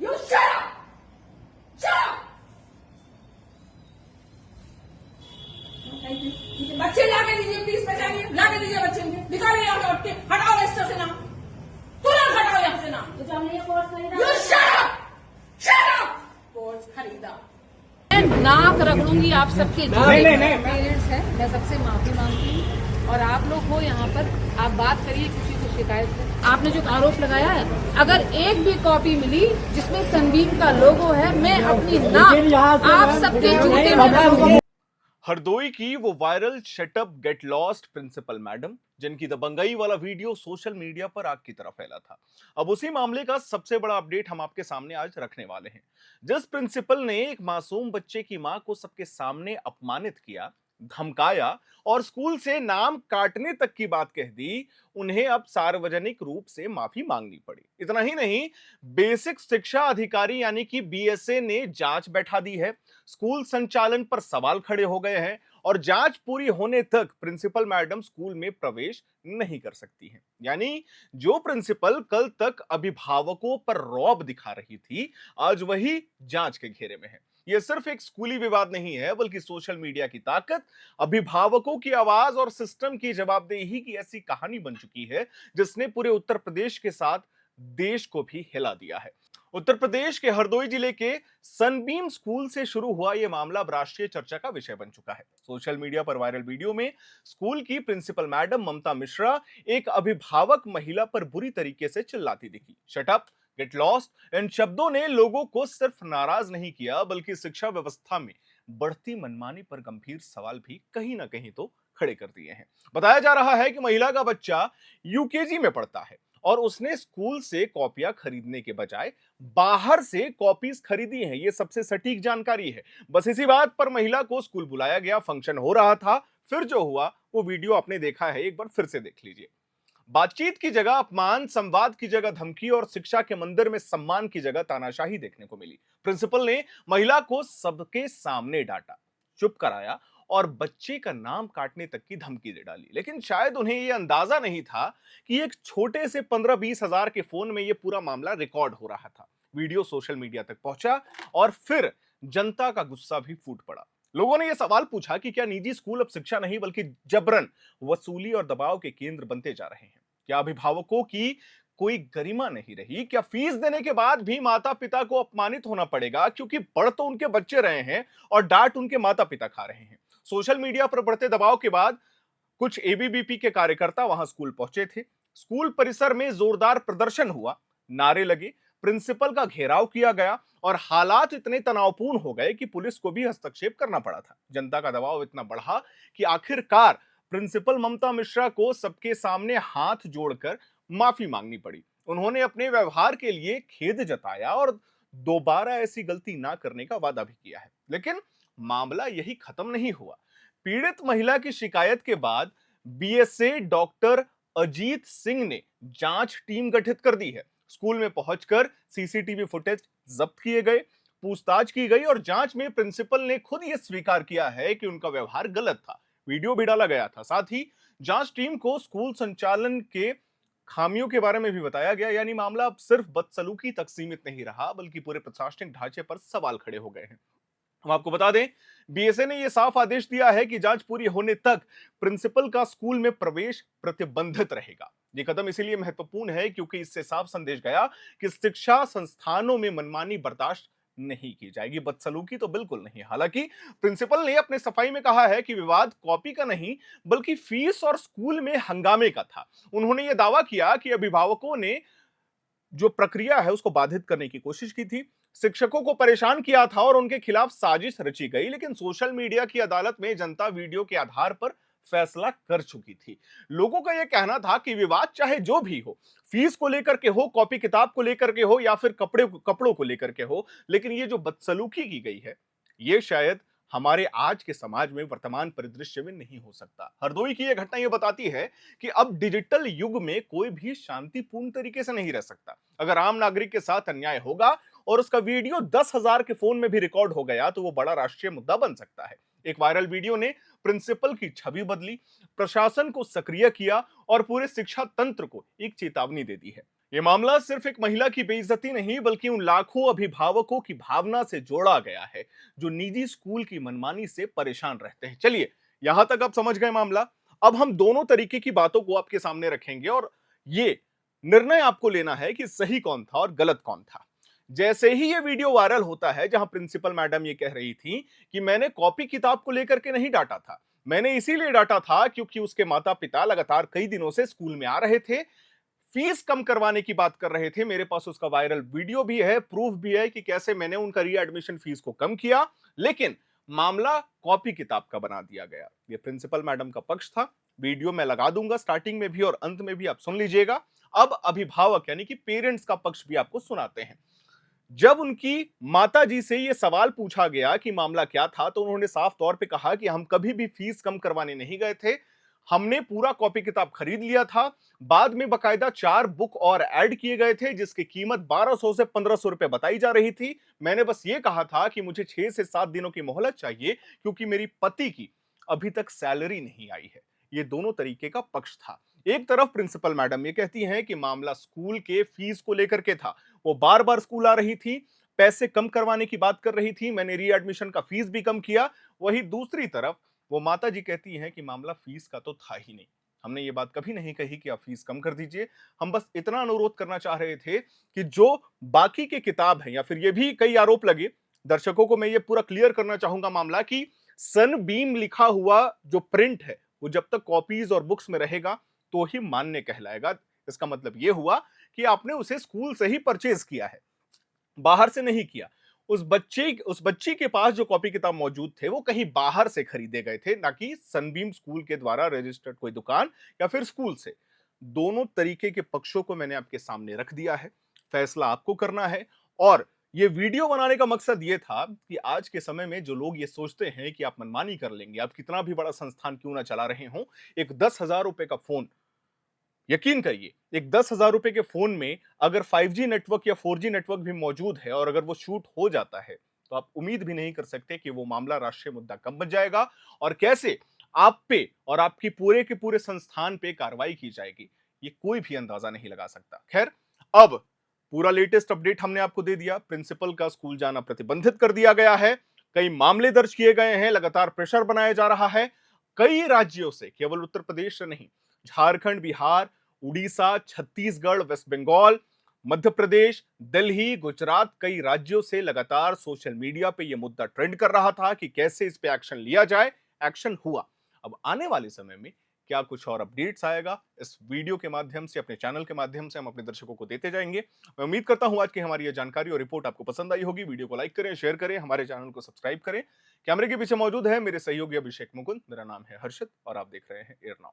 You shut up! Shut up! Thank you. बच्चे लाके दीजिए प्लीज, पहचानिए, लाके दीजिए बच्चे मुझे, निकालिए यहाँ से उठ के, हटाओ रजिस्टर से नाम, तुरंत हटाओ यहाँ से नाम। तो जो हमने ये कोर्स खरीदा, You shut up! Shut up! Course खरीदा। मैं नाक रगड़ूंगी आप सबके जो पेरेंट्स हैं, मैं सबसे माफी मांगती हूँ। और आप लोग हो यहाँ पर, आप बात करिए किसी को शिकायत से। आपने जो आरोप लगाया है, अगर एक भी कॉपी मिली जिसमें सनबीम का लोगो है, मैं अपनी नाक आप सबके जूते में डालूंगी। हरदोई की वो viral shut up get lost principal madam, जिनकी दबंगई वाला वीडियो सोशल मीडिया पर आग की तरह फैला था। अब उसी मामले का सबसे बड़ा अपडेट हम आपके सामने आज रखने वाले हैं। जिस प्रिंसिपल ने एक मासूम बच्चे की मां को सबके सामने अपमानित किया, धमकाया और स्कूल से नाम काटने तक की बात कह दी, उन्हें अब सार्वजनिक रूप से माफी मांगनी पड़ी। इतना ही नहीं, बेसिक शिक्षा अधिकारी यानी कि बीएसए ने जांच बैठा दी है। स्कूल संचालन पर सवाल खड़े हो गए हैं और जांच पूरी होने तक प्रिंसिपल मैडम स्कूल में प्रवेश नहीं कर सकती हैं। यानी जो प्रिंसिपल कल तक अभिभावकों पर रौब दिखा रही थी, आज वही जांच के घेरे में है। यह सिर्फ एक स्कूली विवाद नहीं है, बल्कि सोशल मीडिया की ताकत, अभिभावकों की आवाज और सिस्टम की जवाबदेही की ऐसी कहानी बन चुकी है जिसने पूरे उत्तर प्रदेश के साथ देश को भी हिला दिया है। उत्तर प्रदेश के हरदोई जिले के सनबीम स्कूल से शुरू हुआ यह मामला अब राष्ट्रीय चर्चा का विषय बन चुका है। सोशल मीडिया पर वायरल वीडियो में स्कूल की प्रिंसिपल मैडम ममता मिश्रा एक अभिभावक महिला पर बुरी तरीके से चिल्लाती दिखी। शट अप, गेट लॉस्ट, इन शब्दों ने लोगों को सिर्फ नाराज नहीं किया, बल्कि शिक्षा व्यवस्था में बढ़ती मनमानी पर गंभीर सवाल भी कहीं ना कहीं तो खड़े कर दिए हैं। बताया जा रहा है कि महिला का बच्चा यूकेजी में पढ़ता है और उसने स्कूल से कॉपियां खरीदने के बजाय बाहर से कॉपीज खरीदी हैं। ये सबसे सटीक जानकारी है। बस इसी बात पर महिला को स्कूल बुलाया गया, फंक्शन हो रहा था। फिर जो हुआ वो वीडियो आपने देखा है, एक बार फिर से देख लीजिए। बातचीत की जगह अपमान, संवाद की जगह धमकी और शिक्षा के मंदिर में सम्मान की जगह तानाशाही देखने को मिली। प्रिंसिपल ने महिला को सबके सामने डांटा, चुप कराया और बच्चे का नाम काटने तक की धमकी दे डाली। लेकिन शायद उन्हें यह अंदाजा नहीं था कि एक छोटे से 15-20 हजार के फोन में यह पूरा मामला रिकॉर्ड हो रहा था। वीडियो सोशल मीडिया तक पहुंचा और फिर जनता का गुस्सा भी फूट पड़ा। लोगों ने यह सवाल पूछा कि क्या निजी स्कूल अब शिक्षा नहीं बल्कि जबरन वसूली और दबाव के केंद्र बनते जा रहे हैं? क्या अभिभावकों की कोई गरिमा नहीं रही? क्या फीस देने के बाद भी माता पिता को अपमानित होना पड़ेगा क्योंकि पढ़ तो उनके बच्चे रहे हैं और डांट उनके माता पिता खा रहे हैं? सोशल मीडिया पर बढ़ते दबाव के बाद कुछ एबीवीपी के कार्यकर्ता वहां स्कूल पहुंचे थे। स्कूल परिसर में जोरदार प्रदर्शन हुआ, नारे लगे, प्रिंसिपल का घेराव किया गया और हालात इतने तनावपूर्ण हो गए कि पुलिस को भी हस्तक्षेप करना पड़ा था। जनता का दबाव इतना बढ़ा कि आखिरकार प्रिंसिपल ममता मिश्रा को सबके सामने हाथ जोड़कर माफी मांगनी पड़ी। उन्होंने अपने व्यवहार के लिए खेद जताया और दोबारा ऐसी गलती ना करने का वादा भी किया है। लेकिन मामला यही खत्म नहीं हुआ। पीड़ित महिला की शिकायत के बाद बीएसए डॉक्टर अजीत सिंह ने जांच टीम गठित कर दी है। स्कूल में पहुंचकर सीसीटीवी फुटेज जब्त किए गए, पूछताछ की गई और जांच में प्रिंसिपल ने खुद यह स्वीकार किया है कि उनका व्यवहार गलत था। वीडियो भी डाला गया था। साथ ही जांच टीम को स्कूल संचालन के खामियों के बारे में भी बताया गया। यानी मामला अब सिर्फ बदसलूकी तक सीमित नहीं रहा, बल्कि पूरे प्रशासनिक ढांचे पर सवाल खड़े हो गए हैं। हम आपको बता दें, बीएसए ने यह साफ आदेश दिया है कि जांच पूरी होने तक प्रिंसिपल का स्कूल में प्रवेश प्रतिबंधित रहेगा। यह कदम इसीलिए महत्वपूर्ण है क्योंकि इससे साफ संदेश गया कि शिक्षा संस्थानों में मनमानी बर्दाश्त नहीं की जाएगी, बदसलूकी तो बिल्कुल नहीं। हालांकि प्रिंसिपल ने अपने सफाई में कहा है कि विवाद कॉपी का नहीं बल्कि फीस और स्कूल में हंगामे का था। उन्होंने यह दावा किया कि अभिभावकों ने जो प्रक्रिया है उसको बाधित करने की कोशिश की थी, शिक्षकों को परेशान किया था और उनके खिलाफ साजिश रची गई। लेकिन सोशल मीडिया की अदालत में जनता वीडियो के आधार पर फैसला कर चुकी थी। लोगों का यह कहना था कि विवाद चाहे जो भी हो, फीस को लेकर के हो, कॉपी किताब को लेकर के हो या फिर कपड़ों को लेकर के हो, लेकिन ये जो बदसलूकी की गई है, ये शायद हमारे आज के समाज में वर्तमान परिदृश्य में नहीं हो सकता। हरदोई की यह घटना यह बताती है कि अब डिजिटल युग में कोई भी शांतिपूर्ण तरीके से नहीं रह सकता। अगर आम नागरिक के साथ अन्याय होगा और उसका वीडियो 10,000 के फोन में भी रिकॉर्ड हो गया तो वो बड़ा राष्ट्रीय मुद्दा बन सकता है। एक वायरल वीडियो ने प्रिंसिपल की छवि बदली, प्रशासन को सक्रिय किया और पूरे शिक्षा तंत्र को एक चेतावनी दे दी है। ये मामला सिर्फ एक महिला की बेइज्जती नहीं बल्कि उन लाखों अभिभावकों की भावना से जोड़ा गया है जो निजी स्कूल की मनमानी से परेशान रहते हैं। चलिए, यहां तक आप समझ गए मामला। अब हम दोनों तरीके की बातों को आपके सामने रखेंगे और ये निर्णय आपको लेना है कि सही कौन था और गलत कौन था। जैसे ही ये वीडियो वायरल होता है जहां प्रिंसिपल मैडम ये कह रही थी कि मैंने कॉपी किताब को लेकर के नहीं डांटा था, मैंने इसीलिए डांटा था क्योंकि उसके माता पिता लगातार कई दिनों से स्कूल में आ रहे थे, फीस कम करवाने की बात कर रहे थे। मेरे पास उसका वायरल वीडियो भी है, प्रूफ भी है कि कैसे मैंने उनका रीएडमिशन फीस को कम किया, लेकिन मामला कॉपी किताब का बना दिया गया। ये प्रिंसिपल मैडम का पक्ष था। वीडियो मैं लगा दूंगा स्टार्टिंग में भी और अंत में भी, आप सुन लीजिएगा। अब अभिभावक यानी कि पेरेंट्स का पक्ष भी आपको सुनाते हैं। जब उनकी माताजी से यह सवाल पूछा गया कि मामला क्या था, तो उन्होंने साफ तौर पे कहा कि हम कभी भी फीस कम करवाने नहीं गए थे, हमने पूरा कॉपी किताब खरीद लिया था। बाद में बकायदा 4 बुक और ऐड किए गए थे जिसकी कीमत 1200 से 1500 रुपए बताई जा रही थी। मैंने बस ये कहा था कि मुझे 6 से 7 दिनों की मोहलत चाहिए क्योंकि मेरी पति की अभी तक सैलरी नहीं आई है। ये दोनों तरीके का पक्ष था। एक तरफ प्रिंसिपल मैडम ये कहती हैं कि मामला स्कूल के फीस को लेकर के था, वो बार बार स्कूल आ रही थी, पैसे कम करवाने की बात कर रही थी, मैंने रीएडमिशन का फीस भी कम किया। वहीं दूसरी तरफ वो माता जी कहती हैं कि मामला फीस का तो था ही नहीं, हमने ये बात कभी नहीं कही कि आप फीस कम कर दीजिए, हम बस इतना अनुरोध करना चाह रहे थे कि जो बाकी के किताब हैं, या फिर ये भी कई आरोप लगे, दर्शकों को मैं ये पूरा क्लियर करना चाहूंगा मामला कि सनबीम लिखा हुआ जो प्रिंट है वो जब तक कॉपीज और बुक्स में रहेगा तो ही मान्य कहलाएगा। इसका मतलब यह हुआ कि आपने उसे स्कूल से ही परचेज किया है, बाहर से नहीं किया। उस बच्ची के पास जो कॉपी किताब मौजूद थे वो कहीं बाहर से खरीदे गए थे, ना कि सनबीम स्कूल के द्वारा रजिस्टर्ड कोई दुकान या फिर स्कूल से। दोनों तरीके के पक्षों को मैंने आपके सामने रख दिया है, फैसला आपको करना है। और ये वीडियो बनाने का मकसद ये था कि आज के समय में जो लोग ये सोचते हैं कि आप मनमानी कर लेंगे, आप कितना भी बड़ा संस्थान क्यों ना चला रहे हो, एक 10,000 रुपए का फोन, यकीन करिए, एक 10,000 रुपए के फोन में अगर 5G नेटवर्क या 4G नेटवर्क भी मौजूद है और अगर वो शूट हो जाता है तो आप उम्मीद भी नहीं कर सकते कि वो मामला राष्ट्रीय मुद्दा कब बन जाएगा और कैसे आप पे और आपकी पूरे के पूरे संस्थान पे कार्रवाई की जाएगी, ये कोई भी अंदाजा नहीं लगा सकता। खैर, अब पूरा लेटेस्ट अपडेट हमने आपको दे दिया। प्रिंसिपल का स्कूल जाना प्रतिबंधित कर दिया गया है, कई मामले दर्ज किए गए हैं, लगातार प्रेशर बनाया जा रहा है। कई राज्यों से, केवल उत्तर प्रदेश से नहीं, झारखंड, बिहार, उड़ीसा, छत्तीसगढ़, वेस्ट बंगाल, मध्य प्रदेश, दिल्ली, गुजरात, कई राज्यों से लगातार सोशल मीडिया पे यह मुद्दा ट्रेंड कर रहा था कि कैसे इस पे एक्शन लिया जाए। एक्शन हुआ। अब आने वाले समय में क्या कुछ और अपडेट्स आएगा, इस वीडियो के माध्यम से, अपने चैनल के माध्यम से हम अपने दर्शकों को देते जाएंगे। मैं उम्मीद करता हूं आज की हमारी यह जानकारी और रिपोर्ट आपको पसंद आई होगी। वीडियो को लाइक करें, शेयर करें, हमारे चैनल को सब्सक्राइब करें। कैमरे के पीछे मौजूद है मेरे सहयोगी अभिषेक मुकुंद, मेरा नाम है हर्षित और आप देख रहे हैं एयर नाउ।